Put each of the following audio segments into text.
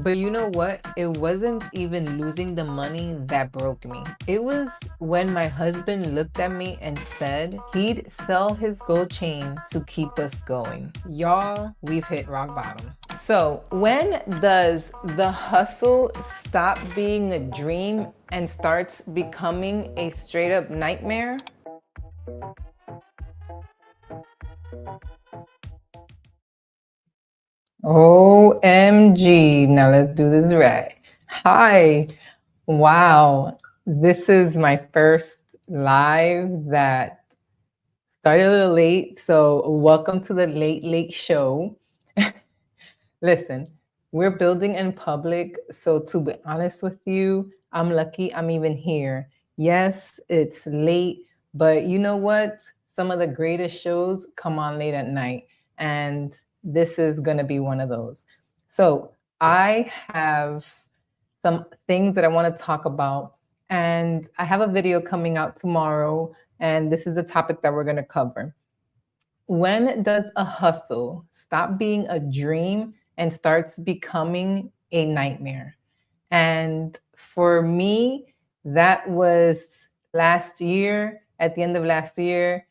But you know what? It wasn't even losing the money that broke me. It was when my husband looked at me and said he'd sell his gold chain to keep us going. Y'all, we've hit rock bottom. So, when does the hustle stop being a dream and starts becoming a straight up nightmare? OMG. Now let's do this right. Hi. Wow. This is my first live that started a little late. So, welcome to the Late Late Show. Listen, we're building in public. So, to be honest with you, I'm lucky I'm even here. Yes, it's late, but you know what? Some of the greatest shows come on late at night. And this is going to be one of those. So, I have some things that I want to talk about. And I have a video coming out tomorrow. And this is the topic that we're going to cover. When does a hustle stop being a dream and starts becoming a nightmare? And for me, that was last year. At the end of last year,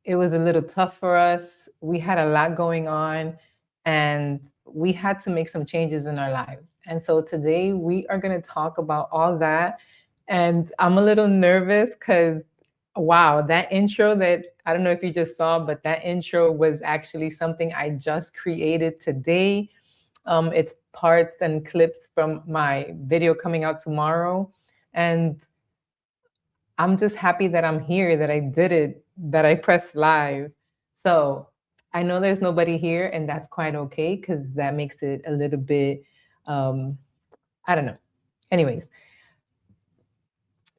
it was a little tough for us. We had a lot going on and we had to make some changes in our lives. And so today we are going to talk about all that. And I'm a little nervous because, wow, that intro that I don't know if you just saw, but that intro was actually something I just created today. It's parts and clips from my video coming out tomorrow. And I'm just happy that I'm here, that I did it, that I pressed live. So I know there's nobody here, and that's quite okay because that makes it a little bit, I don't know. Anyways,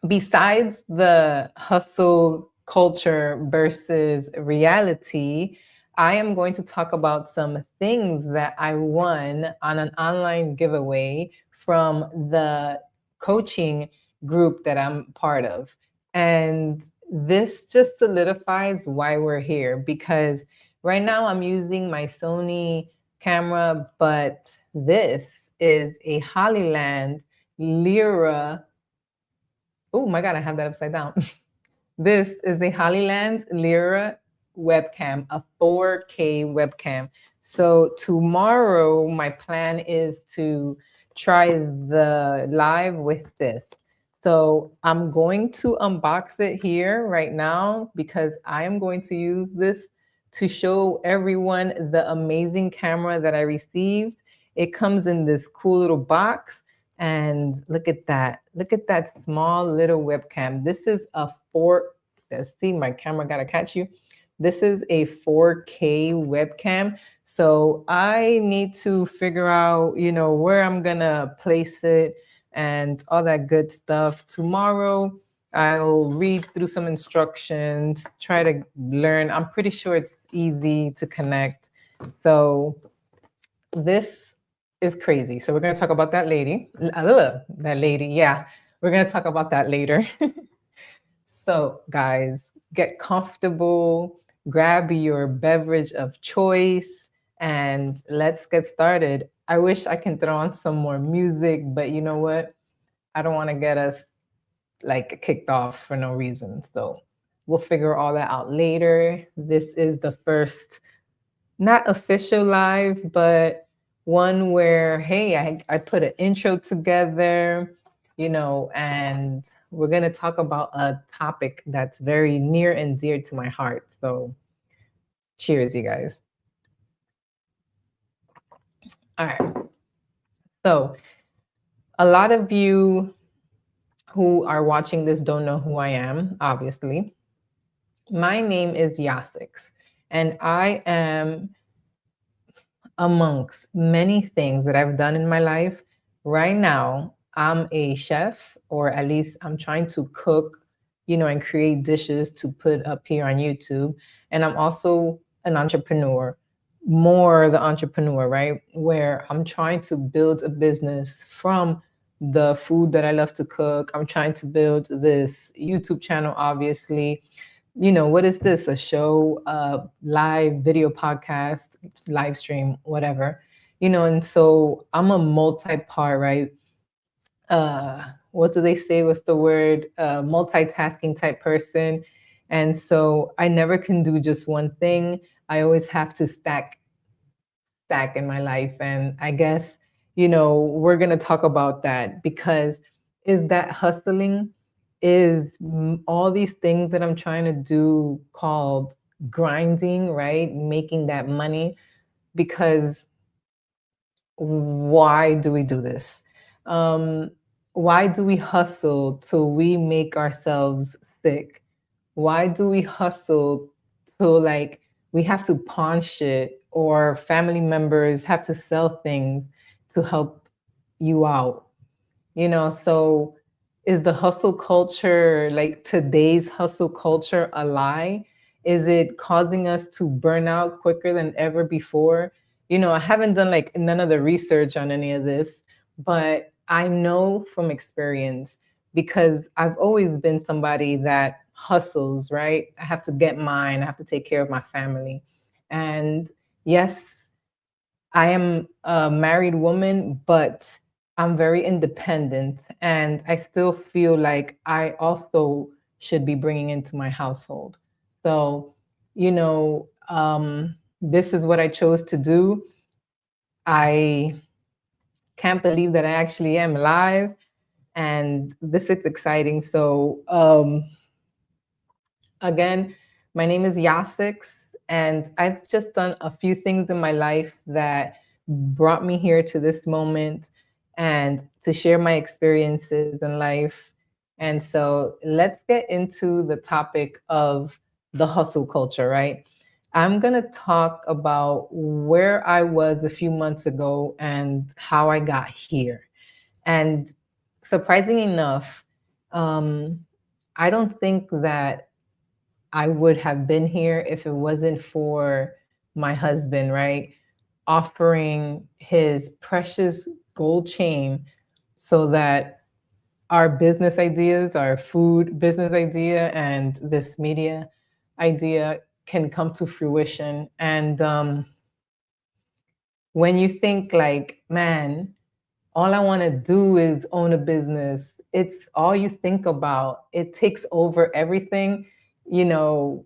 besides the hustle culture versus reality, I am going to talk about some things that I won on an online giveaway from the coaching group that I'm part of. And this just solidifies why we're here because right now I'm using my Sony camera, but this is a Hollyland Lyra. Oh my God, I have that upside down. This is a Hollyland Lyra webcam, a 4K webcam. So tomorrow, my plan is to try the live with this. So I'm going to unbox it here right now because I am going to use this to show everyone the amazing camera that I received. It comes in this cool little box. And look at that. Look at that small little webcam. This is a let's see, my camera gotta catch you. This is a 4K webcam. So I need to figure out, where I'm gonna place it and all that good stuff. Tomorrow, I'll read through some instructions, try to learn. I'm pretty sure it's easy to connect. So this is crazy. So we're going to talk about that lady. That lady. Yeah, we're going to talk about that later. So guys, get comfortable, grab your beverage of choice, and let's get started. I wish I can throw on some more music, but you know what? I don't want to get us like kicked off for no reason. So we'll figure all that out later. This is the first, not official live, but one where, hey, I put an intro together, and we're going to talk about a topic that's very near and dear to my heart. So cheers, you guys. All right. So a lot of you who are watching this don't know who I am, obviously. My name is Yasix, and I am amongst many things that I've done in my life. Right now, I'm a chef, or at least I'm trying to cook, and create dishes to put up here on YouTube. And I'm also an entrepreneur, more the entrepreneur, right? Where I'm trying to build a business from the food that I love to cook. I'm trying to build this YouTube channel, obviously. What is this? A show, a live video podcast, live stream, whatever. And so I'm a multi-part, right? What do they say? What's the word? Multitasking type person. And so I never can do just one thing. I always have to stack in my life. And I guess, we're going to talk about that because is that hustling? Is all these things that I'm trying to do called grinding, right? Making that money? Because why do we do this? Um, why do we hustle till we make ourselves sick? Why do we hustle till like we have to pawn shit or family members have to sell things to help you out? So is the hustle culture, like today's hustle culture, a lie? Is it causing us to burn out quicker than ever before? I haven't done like none of the research on any of this, but I know from experience because I've always been somebody that hustles, right? I have to get mine, I have to take care of my family. And yes, I am a married woman, but I'm very independent. And I still feel like I also should be bringing into my household. So, this is what I chose to do. I can't believe that I actually am live. And this is exciting. So, again, my name is Yasix, and I've just done a few things in my life that brought me here to this moment and to share my experiences in life. And so let's get into the topic of the hustle culture, right? I'm going to talk about where I was a few months ago and how I got here. And surprisingly enough, um, I don't think that I would have been here if it wasn't for my husband, right? Offering his precious gold chain so that our business ideas, our food business idea, and this media idea can come to fruition. And when you think, like, man, all I want to do is own a business, it's all you think about, it takes over everything. You know,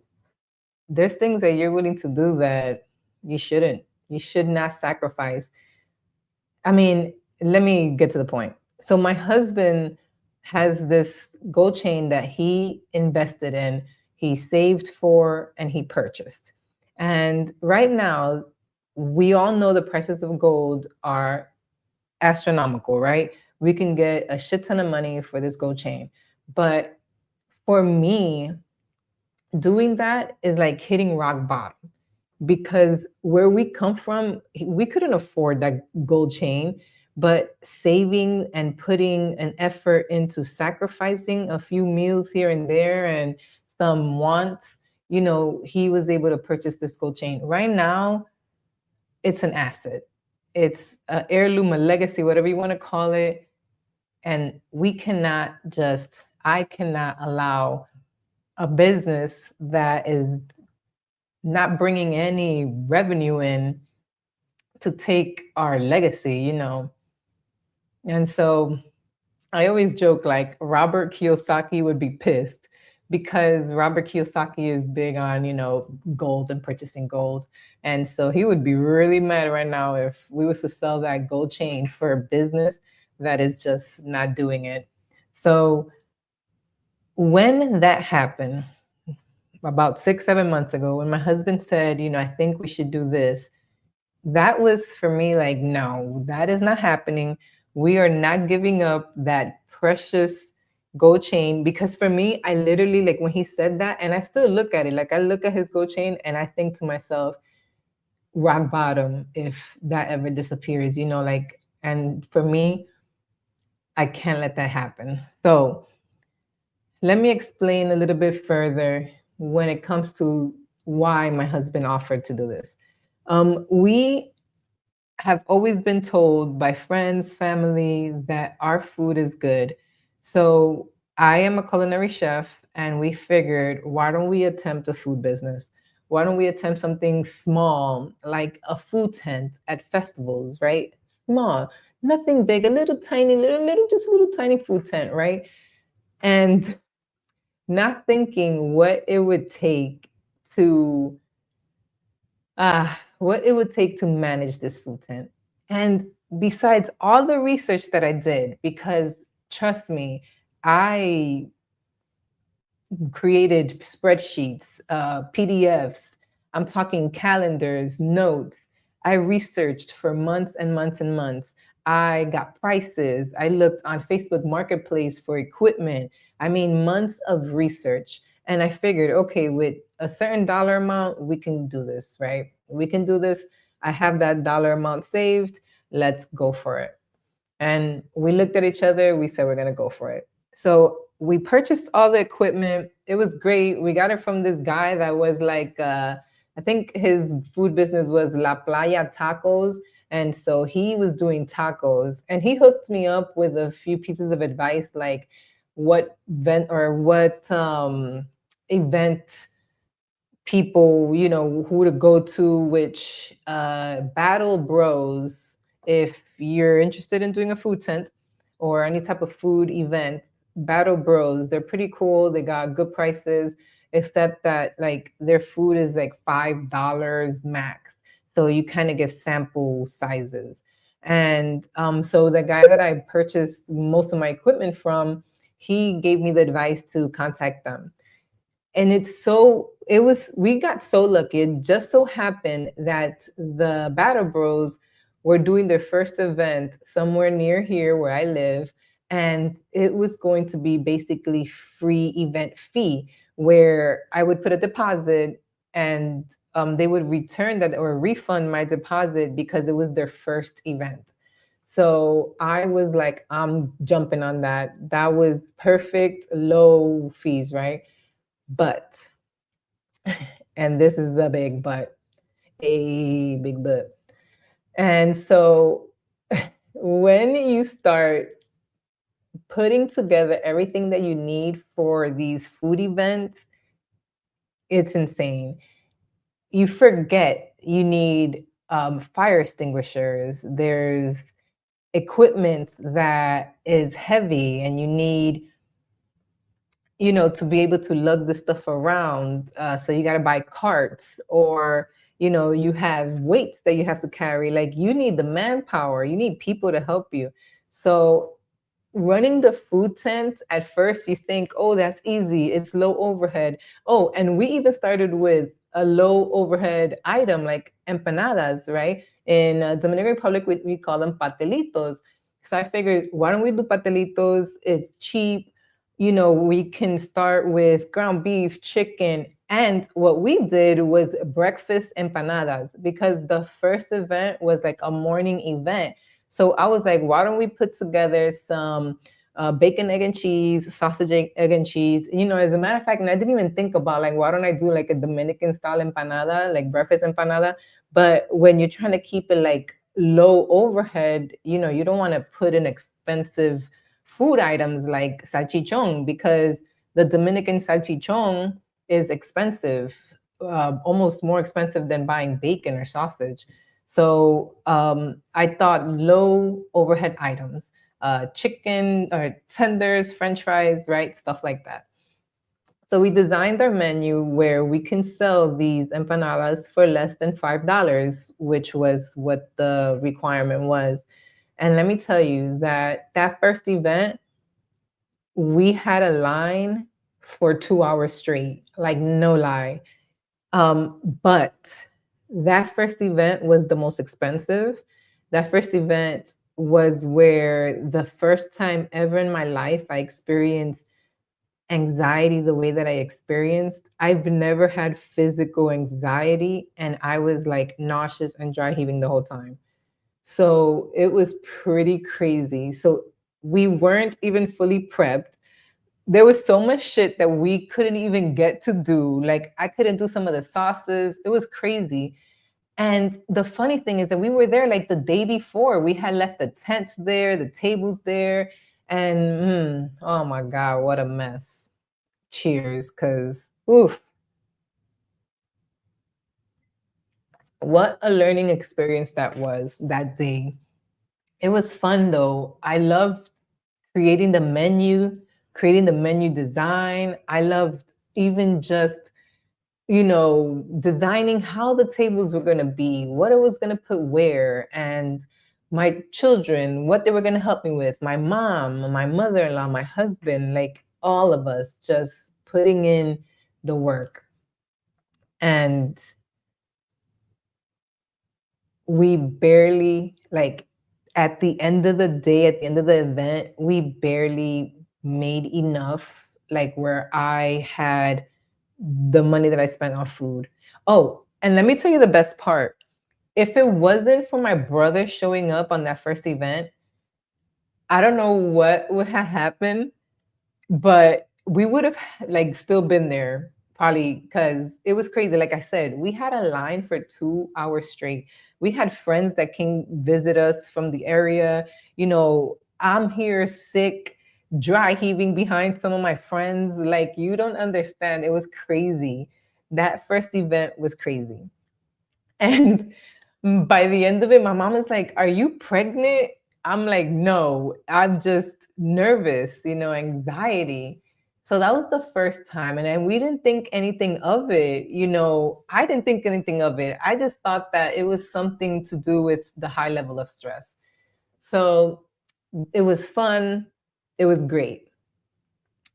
there's things that you're willing to do that you shouldn't. You should not sacrifice. I mean, let me get to the point. So my husband has this gold chain that he invested in, he saved for, and he purchased. And right now, we all know the prices of gold are astronomical, right? We can get a shit ton of money for this gold chain. But for me, doing that is like hitting rock bottom because where we come from, we couldn't afford that gold chain, but saving and putting an effort into sacrificing a few meals here and there and some wants, he was able to purchase this gold chain. Right now, it's an asset. It's an heirloom, a legacy, whatever you want to call it. And I cannot allow a business that is not bringing any revenue in to take our legacy. And so I always joke like Robert Kiyosaki would be pissed because Robert Kiyosaki is big on, gold and purchasing gold. And so he would be really mad right now if we was to sell that gold chain for a business that is just not doing it. So when that happened, about 6, 7 months ago, when my husband said, I think we should do this, that was for me like, no, that is not happening. We are not giving up that precious gold chain because for me, I literally, like when he said that, and I still look at it, like I look at his gold chain and I think to myself, rock bottom if that ever disappears, like, and for me, I can't let that happen. So let me explain a little bit further when it comes to why my husband offered to do this. We have always been told by friends, family, that our food is good. So I am a culinary chef, and we figured, why don't we attempt a food business? Why don't we attempt something small, like a food tent at festivals, right? Small, nothing big, a little tiny, just a little tiny food tent, right? And not thinking to what it would take to manage this food tent. And besides all the research that I did, because trust me, I created spreadsheets, PDFs. I'm talking calendars, notes. I researched for months and months and months. I got prices. I looked on Facebook Marketplace for equipment. I mean, months of research. And I figured, okay, with a certain dollar amount, we can do this, right? We can do this. I have that dollar amount saved. Let's go for it. And we looked at each other. We said, we're going to go for it. So we purchased all the equipment. It was great. We got it from this guy that was like, I think his food business was La Playa Tacos. And so he was doing tacos, and he hooked me up with a few pieces of advice, like what event people, who to go to, which Battle Bros, if you're interested in doing a food tent or any type of food event, Battle Bros, they're pretty cool. They got good prices, except that like their food is like $5 max. So you kind of give sample sizes. And so the guy that I purchased most of my equipment from, he gave me the advice to contact them. And we got so lucky. It just so happened that the Battle Bros were doing their first event somewhere near here where I live. And it was going to be basically free event fee, where I would put a deposit, and they would return that or refund my deposit because it was their first event. So I was like, I'm jumping on that. That was perfect, low fees, right? But, and this is a big but, a big but. And so when you start putting together everything that you need for these food events, it's insane. You forget you need fire extinguishers. There's equipment that is heavy, and you need to be able to lug the stuff around. So you got to buy carts, or, you have weights that you have to carry. Like, you need the manpower, you need people to help you. So running the food tent, at first you think, oh, that's easy, it's low overhead. Oh, and we even started with a low overhead item like empanadas, right? In Dominican Republic, we call them pastelitos. So I figured, why don't we do pastelitos? It's cheap. We can start with ground beef, chicken. And what we did was breakfast empanadas, because the first event was like a morning event. So I was like, why don't we put together some bacon, egg, and cheese, sausage, egg, and cheese. As a matter of fact, and I didn't even think about, like, why don't I do like a Dominican style empanada, like breakfast empanada? But when you're trying to keep it like low overhead, you don't want to put in expensive food items like salchichon, because the Dominican salchichon is expensive, almost more expensive than buying bacon or sausage. So I thought low overhead items, chicken or tenders, French fries, right? Stuff like that. So we designed our menu where we can sell these empanadas for less than $5, which was what the requirement was. And let me tell you that first event, we had a line for 2 hours straight, like no lie. But that first event was the most expensive. That first event was where the first time ever in my life I experienced anxiety the way that I experienced. I've never had physical anxiety, and I was like nauseous and dry heaving the whole time. So it was pretty crazy. So we weren't even fully prepped. There was so much shit that we couldn't even get to do. Like, I couldn't do some of the sauces. It was crazy. And the funny thing is that we were there like the day before. We had left the tent there, the tables there, and oh my God, what a mess. Cheers, because oof. What a learning experience that was that day. It was fun though. I loved creating the menu, creating the menu design. I loved even just, designing how the tables were going to be, what I was going to put where, and my children, what they were going to help me with, my mom, my mother in law, my husband, like all of us just putting in the work. And we barely, like, at the end of the day, at the end of the event, we barely made enough, like, where I had the money that I spent on food. Oh, and let me tell you the best part. If it wasn't for my brother showing up on that first event, I don't know what would have happened, but we would have like still been there probably because it was crazy. Like I said, we had a line for 2 hours straight. We had friends that came visit us from the area. I'm here sick, dry heaving behind some of my friends. Like, you don't understand. It was crazy. That first event was crazy. And by the end of it, my mom is like, "Are you pregnant?" I'm like, "No, I'm just nervous, anxiety." So that was the first time. And then we didn't think anything of it. I didn't think anything of it. I just thought that it was something to do with the high level of stress. So it was fun. It was great.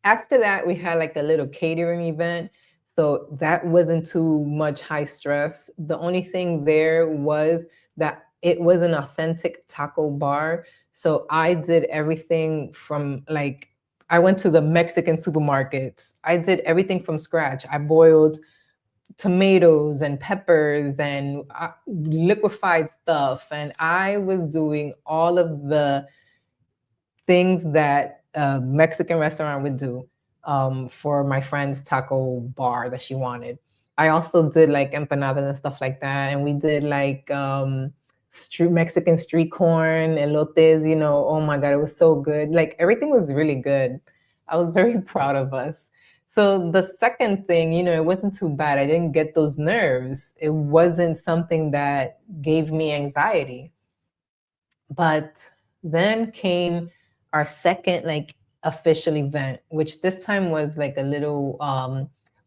After that, we had like a little catering event. So that wasn't too much high stress. The only thing there was that it was an authentic taco bar. So I did everything from like, I went to the Mexican supermarkets. I did everything from scratch. I boiled tomatoes and peppers and liquefied stuff. And I was doing all of the things that a Mexican restaurant would do for my friend's taco bar that she wanted. I also did like empanadas and stuff like that, and we did like Mexican street corn, elotes. Oh my god, it was so good. Like everything was really good. I was very proud of us. So the second thing, it wasn't too bad. I didn't get those nerves. It wasn't something that gave me anxiety. But then came our second like official event, which this time was like a little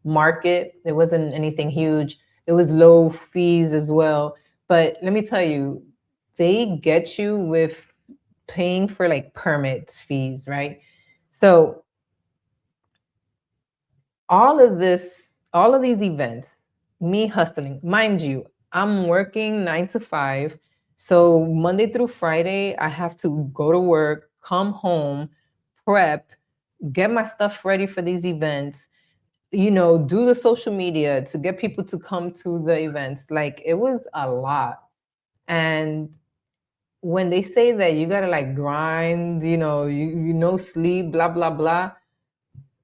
market. It wasn't anything huge. It was low fees as well. But let me tell you, they get you with paying for like permits fees, right? So all of these events, me hustling, mind you, I'm working 9 to 5. So Monday through Friday, I have to go to work, come home, prep, get my stuff ready for these events, do the social media to get people to come to the events. Like it was a lot. And when they say that you gotta like grind, you no sleep, blah, blah, blah,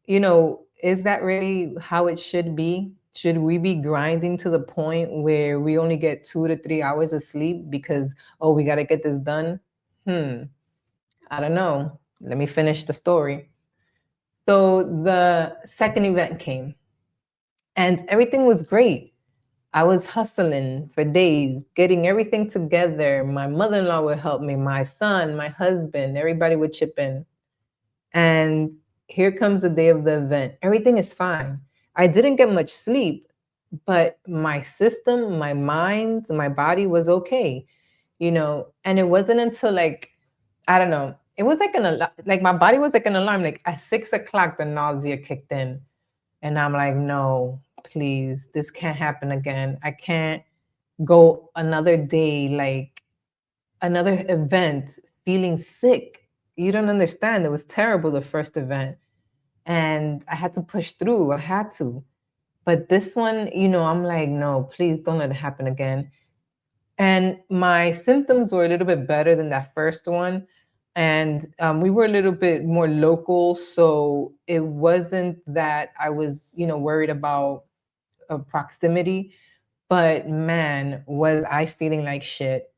is that really how it should be? Should we be grinding to the point where we only get 2 to 3 hours of sleep because, oh, we got to get this done? I don't know. Let me finish the story. So the second event came and everything was great. I was hustling for days, getting everything together. My mother in law would help me, my son, my husband, everybody would chip in. And here comes the day of the event. Everything is fine. I didn't get much sleep, but my system, my mind, my body was okay, And it wasn't until like, I don't know, it was like like my body was like an alarm. Like at 6 o'clock, the nausea kicked in. And I'm like, no, please, this can't happen again. I can't go another day, like another event feeling sick. You don't understand. It was terrible the first event. And I had to push through. I had to. But this one, I'm like, no, please don't let it happen again. And my symptoms were a little bit better than that first one. And we were a little bit more local. So it wasn't that I was, worried about proximity. But man, was I feeling like shit.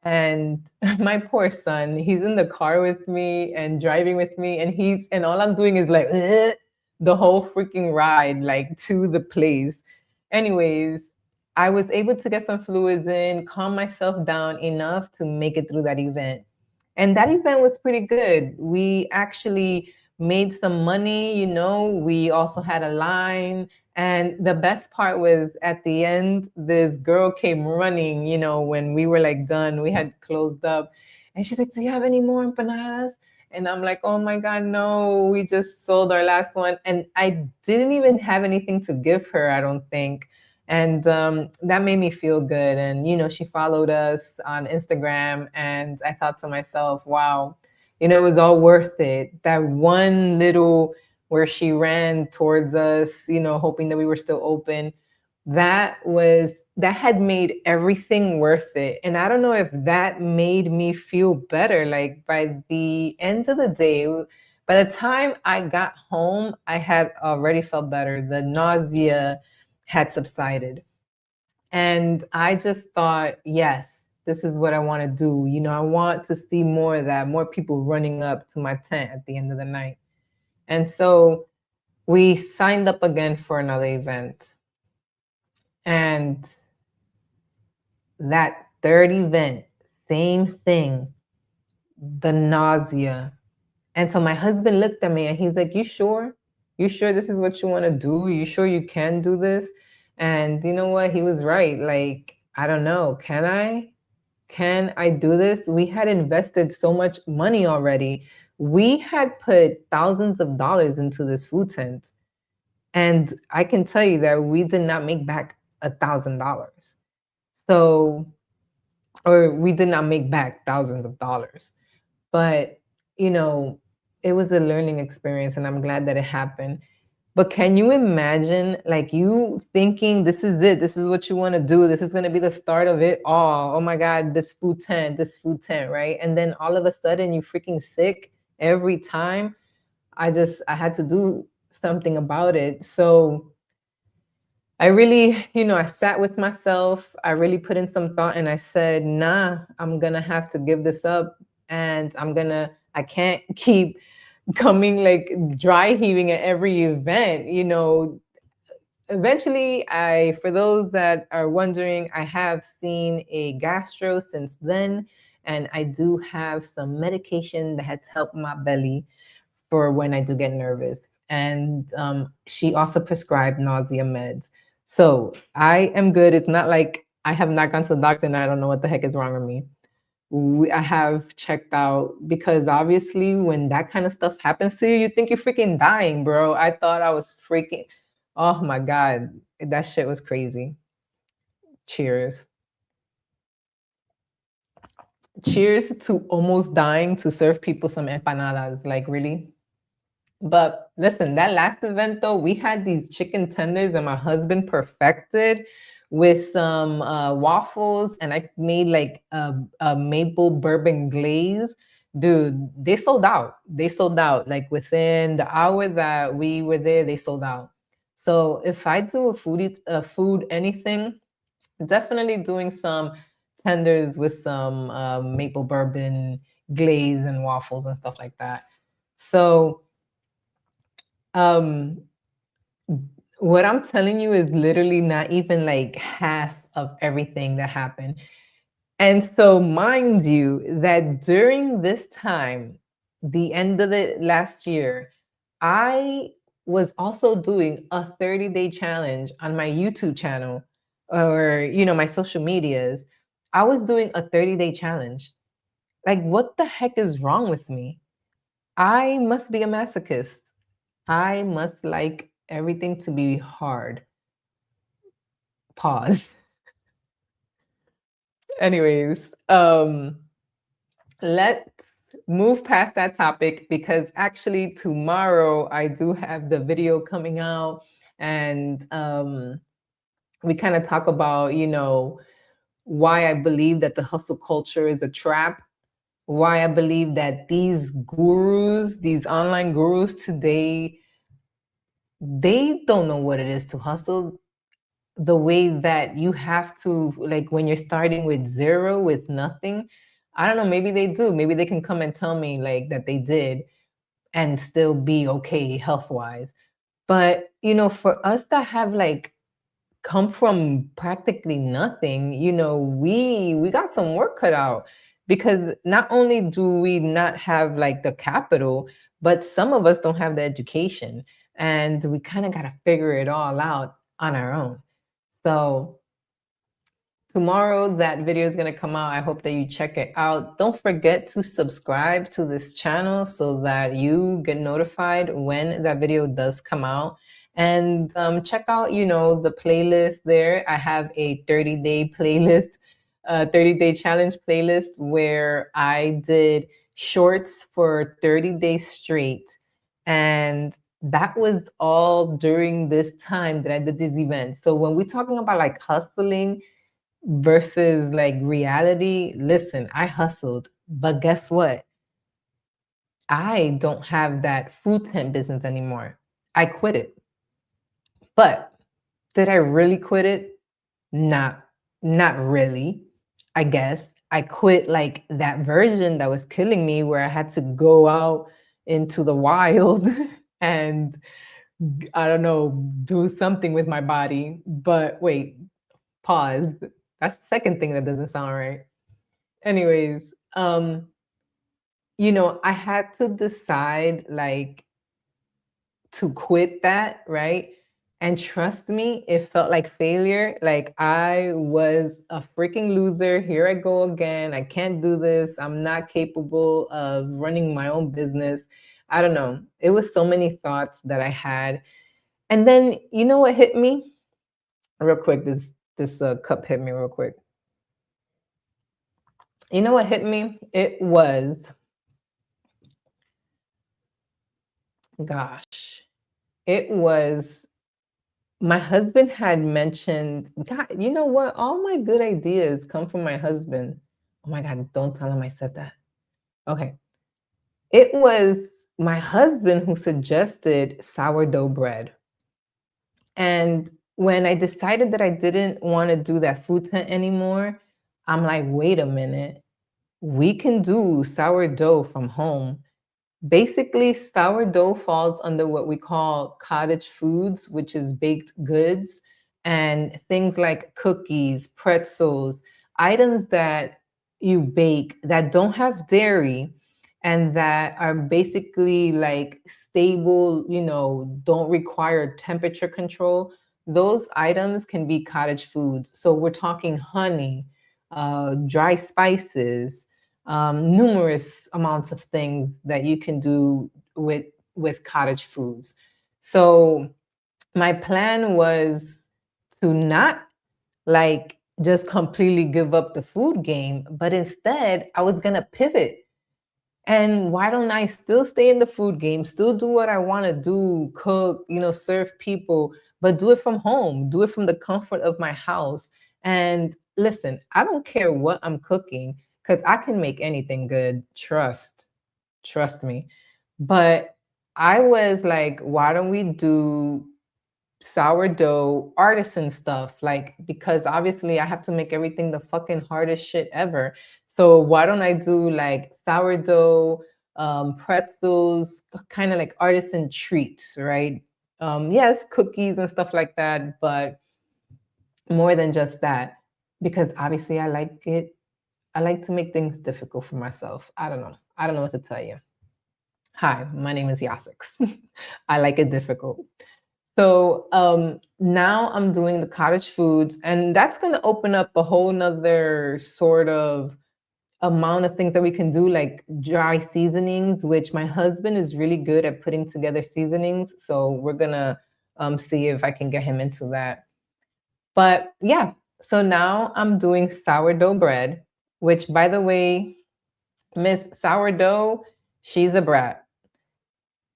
And my poor son, he's in the car with me and driving with me, and all I'm doing is like the whole freaking ride, like to the place. Anyways, I was able to get some fluids in, calm myself down enough to make it through that event. And that event was pretty good. We actually made some money, we also had a line. And the best part was at the end, this girl came running, when we were like done, we had closed up. And she's like, "Do you have any more empanadas?" And I'm like, "Oh my God, no, we just sold our last one." And I didn't even have anything to give her, I don't think. And that made me feel good. And, she followed us on Instagram. And I thought to myself, wow, it was all worth it. That one little where she ran towards us, hoping that we were still open, that had made everything worth it. And I don't know if that made me feel better. Like by the end of the day, by the time I got home, I had already felt better. The nausea had subsided. And I just thought, yes, this is what I want to do. I want to see more of that, more people running up to my tent at the end of the night. And so we signed up again for another event. And that third event, same thing, the nausea. And so my husband looked at me and he's like, "You sure? You sure this is what you want to do? You sure you can do this?" And you know what? He was right. Like, I don't know. Can I? Can I do this? We had invested so much money already. We had put thousands of dollars into this food tent. And I can tell you that we did not make back $1,000. So, or we did not make back thousands of dollars. But, you know, it was a learning experience and I'm glad that it happened. But can you imagine, like, you thinking this is it, this is what you want to do, this is going to be the start of it all. Oh my God, this food tent, right? And then all of a sudden you freaking sick every time. I had to do something about it. So I really, I sat with myself. I really put in some thought and I said, nah, I'm going to have to give this up. And I can't keep coming like dry heaving at every event. Eventually, for those that are wondering, I have seen a gastro since then. And I do have some medication that has helped my belly for when I do get nervous. And she also prescribed nausea meds. So I am good. It's not like I have not gone to the doctor and I don't know what the heck is wrong with me. I have checked out because obviously when that kind of stuff happens to you, you think you're freaking dying, bro. I thought I was freaking, oh my God, that shit was crazy. Cheers. Cheers to almost dying to serve people some empanadas. Like, really? But listen, that last event though, we had these chicken tenders and my husband perfected with some waffles, and I made like a maple bourbon glaze. Dude, they sold out. They sold out. Like within the hour that we were there, they sold out. So if I do a food anything, definitely doing some tenders with some maple bourbon glaze and waffles and stuff like that. So um, what I'm telling you is literally not even like half of everything that happened. And so, mind you, that during this time, the end of the last year, I was also doing a 30-day challenge on my YouTube channel or, my social medias. I was doing a 30-day challenge. Like, what the heck is wrong with me? I must be a masochist. I must like everything to be hard. Pause. Anyways, let's move past that topic because actually tomorrow I do have the video coming out and we kind of talk about, why I believe that the hustle culture is a trap, why I believe that these gurus, these online gurus today, they don't know what it is to hustle the way that you have to, like when you're starting with zero, with nothing. I don't know, maybe they do. Maybe they can come and tell me like that they did and still be okay health wise. But, for us that have like come from practically nothing, you know, we got some work cut out, because not only do we not have like the capital, but some of us don't have the education, and we kind of got to figure it all out on our own. So tomorrow that video is going to come out. I hope that you check it out. Don't forget to subscribe to this channel so that you get notified when that video does come out. And check out, you know, the playlist there. I have a 30-day playlist, 30-day challenge playlist, where I did shorts for 30 days straight. And that was all during this time that I did these events. So when we're talking about like hustling versus like reality, listen, I hustled, but guess what? I don't have that food tent business anymore. I quit it. But did I really quit it? Not really. I guess I quit like that version that was killing me, where I had to go out into the wild and, I don't know, do something with my body. But wait, pause. That's the second thing that doesn't sound right. Anyways, you know, I had to decide like to quit that, right? And trust me, it felt like failure. Like I was a freaking loser. Here I go again. I can't do this. I'm not capable of running my own business. I don't know. It was so many thoughts that I had. And then you know what hit me? Real quick, this cup hit me real quick. You know what hit me? It was, gosh, it was, my husband had mentioned, God, you know what? All my good ideas come from my husband. Oh my God, don't tell him I said that. Okay. It was my husband who suggested sourdough bread. And when I decided that I didn't want to do that food tent anymore, I'm like, wait a minute. We can do sourdough from home. Basically, sourdough falls under what we call cottage foods, which is baked goods, and things like cookies, pretzels, items that you bake that don't have dairy and that are basically like stable, you know, don't require temperature control. Those items can be cottage foods. So we're talking honey, dry spices, numerous amounts of things that you can do with cottage foods. So my plan was to not like just completely give up the food game, but instead I was gonna pivot. And why don't I still stay in the food game, still do what I want to do, cook, you know, serve people, but do it from home, do it from the comfort of my house. And listen, I don't care what I'm cooking, because I can make anything good. Trust me. But I was like, why don't we do sourdough artisan stuff? Like, because obviously I have to make everything the fucking hardest shit ever. So why don't I do like sourdough, pretzels, kind of like artisan treats, right? Yes, cookies and stuff like that, but more than just that, because obviously I like it. I like to make things difficult for myself. I don't know. I don't know what to tell you. Hi, my name is Yasix. I like it difficult. So now I'm doing the cottage foods, and that's going to open up a whole nother sort of amount of things that we can do, like dry seasonings, which my husband is really good at putting together seasonings. So we're going to see if I can get him into that. But yeah, so now I'm doing sourdough bread, which, by the way, Miss Sourdough, she's a brat.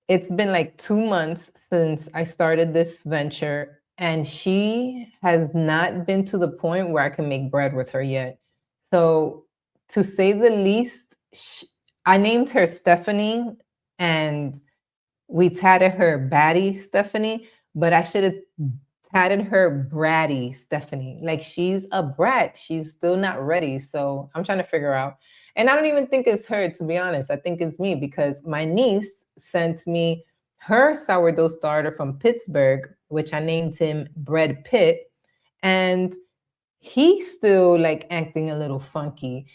It's been like 2 months since I started this venture, and she has not been to the point where I can make bread with her yet. So, to say the least, I named her Stephanie, and we tatted her Baddie Stephanie, but I should have tatted her Bratty Stephanie. Like, she's a brat. She's still not ready. So I'm trying to figure out. And I don't even think it's her, to be honest. I think it's me, because my niece sent me her sourdough starter from Pittsburgh, which I named him Bread Pitt. And he's still like acting a little funky.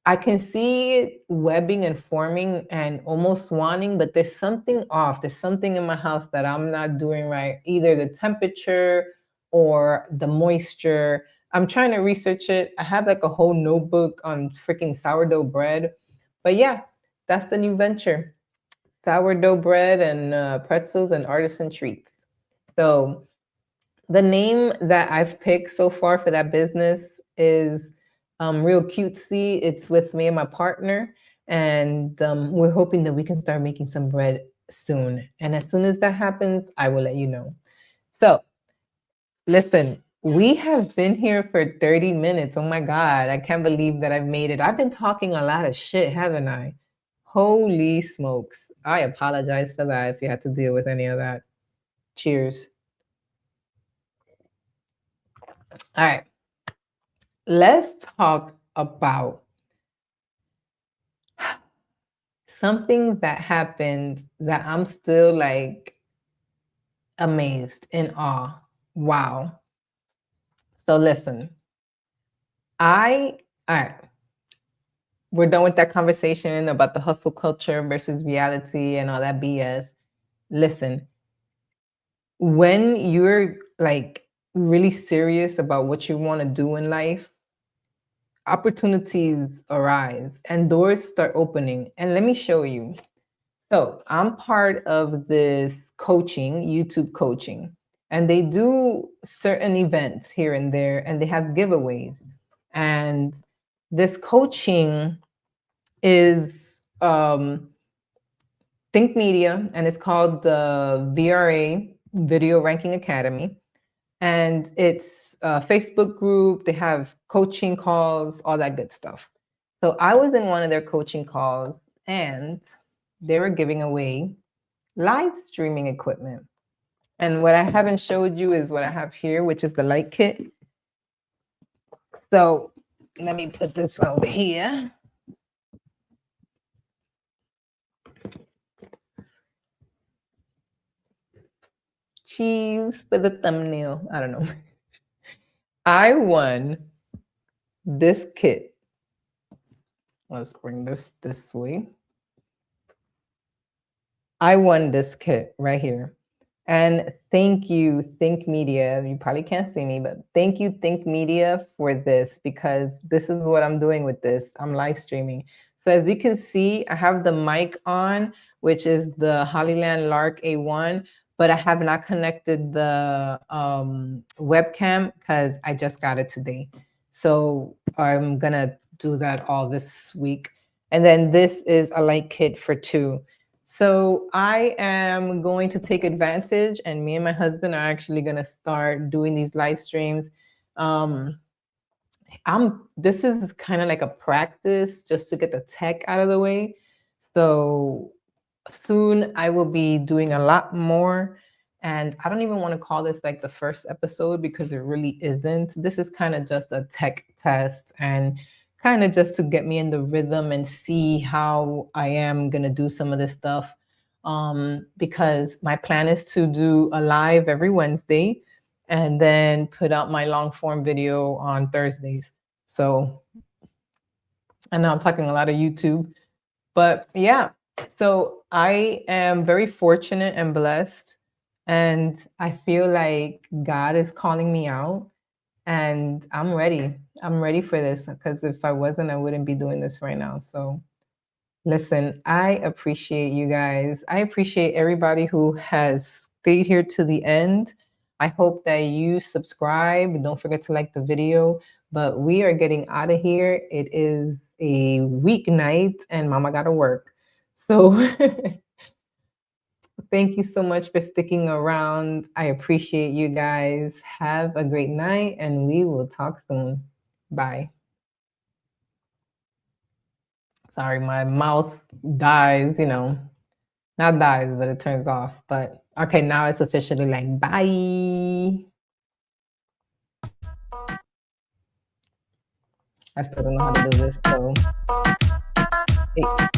I can see it webbing and forming and almost swanning, but there's something off. There's something in my house that I'm not doing right. Either the temperature or the moisture. I'm trying to research it. I have like a whole notebook on freaking sourdough bread. But yeah, that's the new venture. Sourdough bread and pretzels and artisan treats. So the name that I've picked so far for that business is real cutesy. It's with me and my partner, and we're hoping that we can start making some bread soon. And as soon as that happens, I will let you know. So, listen, we have been here for 30 minutes. Oh my God, I can't believe that I've made it. I've been talking a lot of shit, haven't I? Holy smokes. I apologize for that if you had to deal with any of that. Cheers. All right. Let's talk about something that happened that I'm still like amazed, in awe. Wow. So listen, all right, we're done with that conversation about the hustle culture versus reality and all that BS. Listen, when you're like really serious about what you want to do in life, opportunities arise and doors start opening. And let me show you. So I'm part of this coaching, YouTube coaching, and they do certain events here and there, and they have giveaways. And this coaching is Think Media, and it's called the VRA Video Ranking Academy. And it's a Facebook group. They have coaching calls, all that good stuff. So I was in one of their coaching calls, and they were giving away live streaming equipment. And what I haven't showed you is what I have here, which is the light kit. So let me put this over here. Cheese for the thumbnail. I don't know. I won this kit. Let's bring this way. I won this kit right here. And thank you, Think Media. You probably can't see me, but thank you, Think Media, for this, because this is what I'm doing with this. I'm live streaming. So as you can see, I have the mic on, which is the Hollyland Lark A1, but I have not connected the webcam because I just got it today. So I'm gonna do that all this week. And then this is a light kit for 2. So I am going to take advantage, and me and my husband are actually going to start doing these live streams. This is kind of like a practice just to get the tech out of the way. So soon I will be doing a lot more. And I don't even want to call this like the first episode, because it really isn't. This is kind of just a tech test, and kind of just to get me in the rhythm and see how I am going to do some of this stuff. Because my plan is to do a live every Wednesday and then put out my long form video on Thursdays. So I know I'm talking a lot of YouTube, but yeah. So I am very fortunate and blessed, and I feel like God is calling me out, and I'm ready. I'm ready for this, because if I wasn't, I wouldn't be doing this right now. So listen, I appreciate you guys. I appreciate everybody who has stayed here to the end. I hope that you subscribe. Don't forget to like the video. But we are getting out of here. It is a weeknight and mama got to work. So thank you so much for sticking around. I appreciate you guys. Have a great night, and we will talk soon. Bye. Sorry, my mouth dies, not dies, but it turns off. But okay, now it's officially like, bye. I still don't know how to do this, so. Hey.